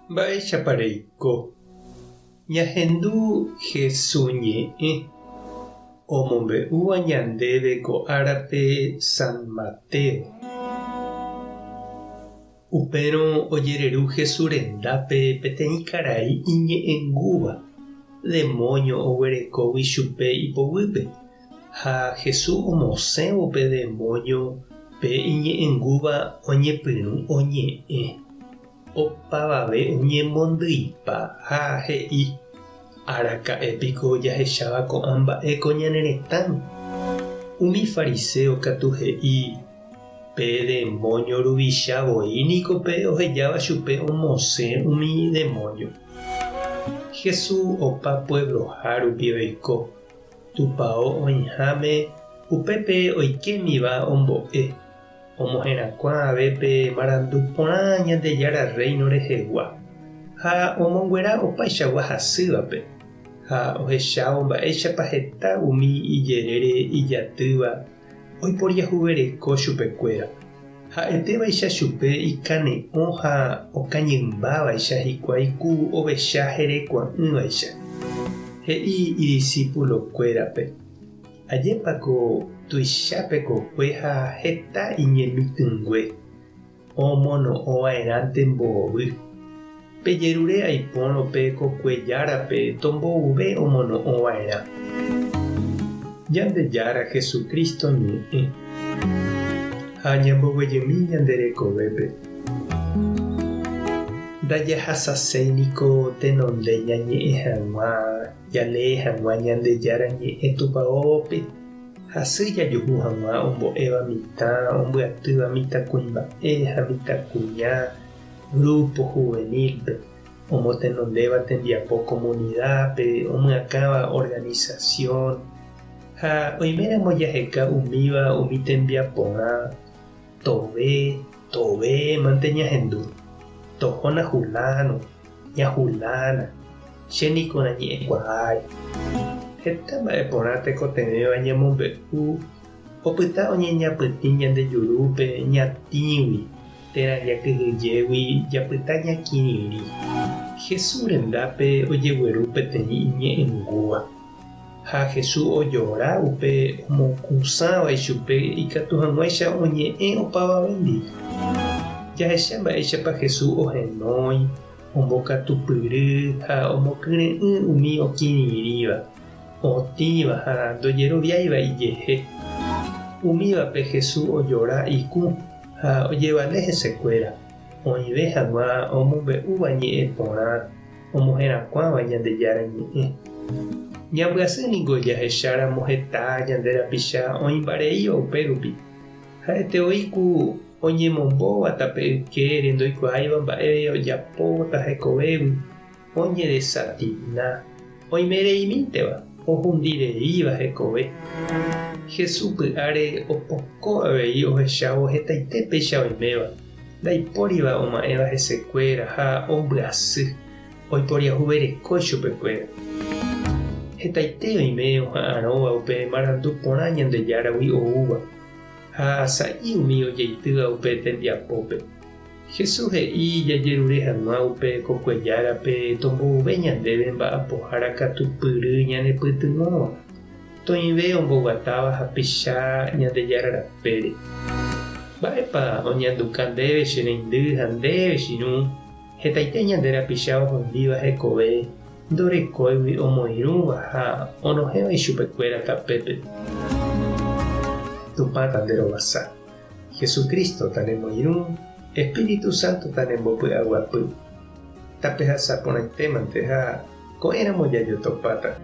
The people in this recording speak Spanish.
Mba'éichapareiko ñahendu Jesús ñe'ẽ omombe'úva ñandéve ko árape San Mateo. Upérõ ojereru Jesús rendápe peteĩ karai iñe'ẽngúva demonio oguerekógui chupe ipoguýpe, ha Jesús omosẽvo pe demonio pe iñe'ẽngúva oñepyrũ oñe'ẽ. Opavave oñemondýipa ha he'i: araka'épiko jahecháva ko'ã mba'éko ñane retãme. Umi fariseo katu he'i: pe demonio ruvichavoi pe ohejáva chupe omosẽ umi demonio. Jesús opa puebloha rupi oiko. Tupão oĩháme upépe oikemiva ombo'e. Omohẽrakuã avépe marandu porã Ñandejára Reino rehegua ha omonguera opaichagua hasývape ha ohechávo mba'éichapa heta umi ijerére ijatýva oiporiahuvereko chupekuéra. Ha'etévaicha chupe ikane'õ ha okañymbávaicha hikuái ku ovecha herekuã'ỹvaicha. He'i idiscípulokuérape: ajépako tuichápe kokue ha heta iñemitỹngue omono'õvaerãnte mbovy. Pejerure aipórõ pe kokuejárape tombovuve omono'õva'erã. Ñandejára Jesucristo ñe'ẽ ha ñamboguejymi ñanderekovépe. Ndajahasaséiniko tenonde ñañe'ẽ hag̃ua jale hag̃ua Ñandejára ñe'ẽ tupãópe. Hasy jajuhu hag̃ua ombo'éva mitã ombyatýva mitãkuimba'e ha mitãkuña grupo juvenilpe, omotenondéva tembiapo comunidadpe, omyakãva organización ha oiméramo jaheka umíva umi tembiaporã tove ñahendu. Tohóna hulano, ñahulana, chéniko nañe'ẽkuaái. Heta mba'eporã tekotevẽva ñamombe'u opyta oñeñapytĩ ñandejurúpe ñatĩgui térã jakyhyjégui japyta ñakirĩri. Jesús rendápe ojegueru peteĩ iñe'ẽngúva ha Jesús ojora upe omokusãva ichupe ikatu hag̃uáicha oñe'ẽ opavavendi. Jahecha mba'éichapa Jesús ohenói, ombokatupyry ha omokyrẽ'ỹ umi okirĩríva, otĩva ha ndojeroviáiva ijehe. Umívape Jesús ojora iku ha ojevale hesekuéra. Oĩve hag̃ua omombe'úva ñe'ẽ porã omohẽrakuãva Ñandejára ñe'ẽ. Ñambyasýniko jahechára moheta ñande rapicha oĩmbareíva upérupi. Ha'ete oiku oñemombóva tape ykére ndoikuaáiva mba'e ojapóta hekovégui, oñeresãtina, oimereimínteva ohundireíva hekove. Jesús py'áre opoko avei ohechávo hetaite péicha oiméva, ndaipóriva oma'ẽva hesekuéra ha ombyasy oiporiahuverekói chupekuéra. Hetaite oime oha'ãrõva upe marandu porã Ñandejáragui oúva ha sa'i umi ojeitýva upe tembiapópe. Jesús he'i jajerure hag̃ua upe kokuejárape tombovuve ñandéve mba'apohára katupyry ñanepytyvõva. Toĩve omboguatáva hapicha Ñandejára rapére. Mba'épa oñanduka ndéve che reindy ha ndéve chiru hetaite ñande rapicha ohondíva hekove ndorekóigui omoirũva ha onohéva ichupekuéra tapépe. Tupãta nderovasa. Jesucristo tanemoirũ, Espíritu Santo tanembopy'aguapy. Tape hasapórãitémante ha ko'ẽramo jajotopáta.